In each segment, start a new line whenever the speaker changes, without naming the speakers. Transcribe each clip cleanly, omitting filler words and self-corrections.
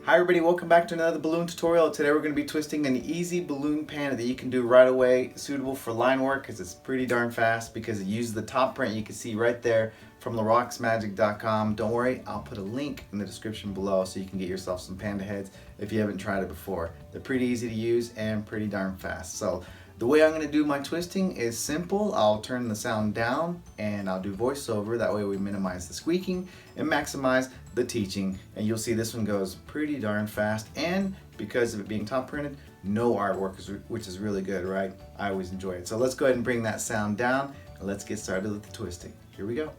Hi everybody, welcome back to another balloon tutorial. Today we're going to be twisting an easy balloon panda that you can do right away, suitable for line work because it's pretty darn fast because it uses the top print you can see right there from jlomagic.com. Don't worry, I'll put a link in the description below so you can get yourself some panda heads if you haven't tried it before. They're pretty easy to use and pretty darn fast. So the way I'm going to do my twisting is simple. I'll turn the sound down and I'll do voiceover. That way we minimize the squeaking and maximize the teaching. And you'll see this one goes pretty darn fast. And because of it being top printed, no artwork, which is really good, right? I always enjoy it. So let's go ahead and bring that sound down and let's get started with the twisting. Here we go.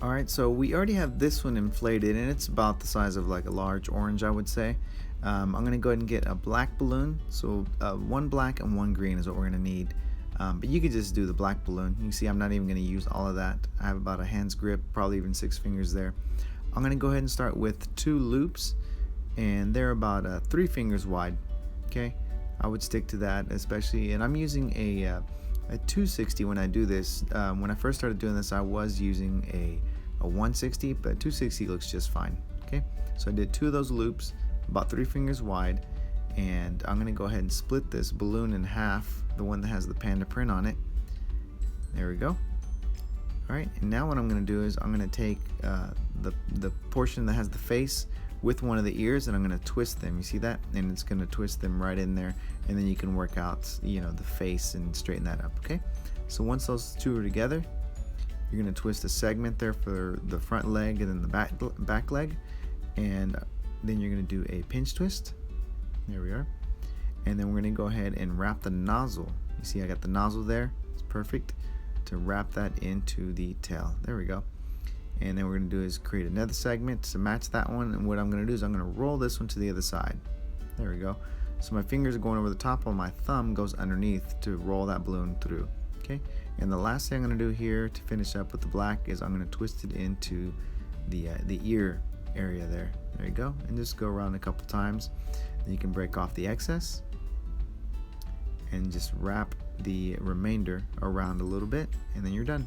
Alright, so we already have this one inflated and it's about the size of like a large orange, I would say. I'm going to go ahead and get a black balloon. So one black and one green is what we're going to need. But you could just do the black balloon. You can see I'm not even going to use all of that. I have about a hand's grip, probably even 6 fingers there. I'm going to go ahead and start with 2 loops, and they're about 3 fingers wide. Okay, I would stick to that, especially, and I'm using a 260 when I do this. When I first started doing this, I was using a 160, but 260 looks just fine. Okay, so I did 2 of those loops, about 3 fingers wide, and I'm gonna go ahead and split this balloon in half, the one that has the panda print on it. There we go. Alright, and now what I'm gonna do is I'm gonna take the portion that has the face with one of the ears, and I'm gonna twist them. You see that? And it's gonna twist them right in there, and then you can work out, you know, the face and straighten that up. Okay, so once those two are together, you're gonna twist a segment there for the front leg and then the back leg, and then you're going to do a pinch twist. There we are. And then we're going to go ahead and wrap the nozzle. You see I got the nozzle there. It's perfect to wrap that into the tail. There we go. And then what we're going to do is create another segment to match that one. And what I'm going to do is I'm going to roll this one to the other side. There we go. So my fingers are going over the top while my thumb goes underneath to roll that balloon through. Okay. And the last thing I'm going to do here to finish up with the black is I'm going to twist it into the ear area there. There you go, and just go around a couple times. Then you can break off the excess and just wrap the remainder around a little bit, and then you're done.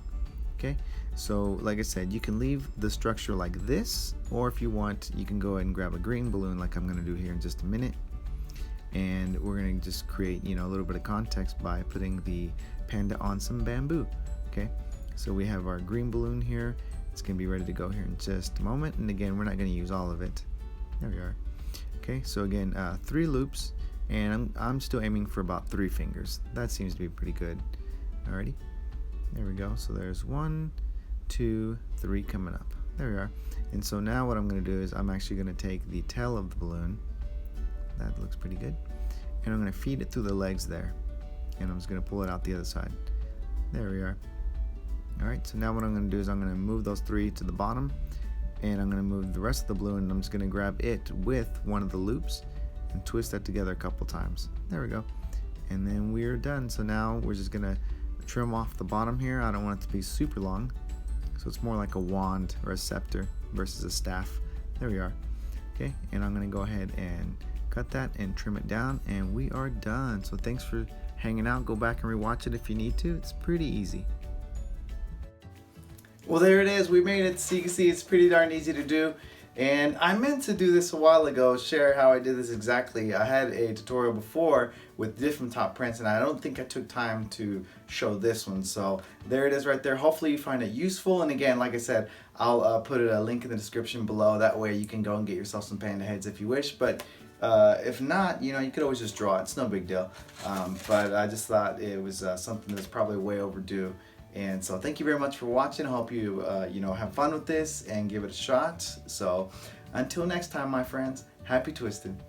Okay, so like I said, you can leave the structure like this, or if you want, you can go ahead and grab a green balloon like I'm going to do here in just a minute, and we're going to just create, you know, a little bit of context by putting the panda on some bamboo. Okay, so we have our green balloon here. It's going to be ready to go here in just a moment, and again, we're not going to use all of it. There we are. Okay, so again, 3 loops, and I'm still aiming for about 3 fingers. That seems to be pretty good. Alrighty, there we go. So there's 1, 2, 3 coming up. There we are. And so now what I'm going to do is I'm actually going to take the tail of the balloon. That looks pretty good. And I'm going to feed it through the legs there, and I'm just going to pull it out the other side. There we are. Alright, so now what I'm going to do is I'm going to move those 3 to the bottom, and I'm going to move the rest of the balloon, and I'm just going to grab it with one of the loops and twist that together a couple times. There we go. And then we're done. So now we're just going to trim off the bottom here. I don't want it to be super long, so it's more like a wand or a scepter versus a staff. There we are. Okay, and I'm going to go ahead and cut that and trim it down, and we are done. So thanks for hanging out. Go back and rewatch it if you need to. It's pretty easy. Well, there it is. We made it. So you can see it's pretty darn easy to do. And I meant to do this a while ago, share how I did this exactly. I had a tutorial before with different top prints, and I don't think I took time to show this one. So there it is right there. Hopefully you find it useful. And again, like I said, I'll put a link in the description below. That way you can go and get yourself some panda heads if you wish. But if not, you know, you could always just draw it. It's no big deal. But I just thought it was something that's probably way overdue. And so thank you very much for watching. I hope you you know, have fun with this and give it a shot. So until next time, my friends, happy twisting.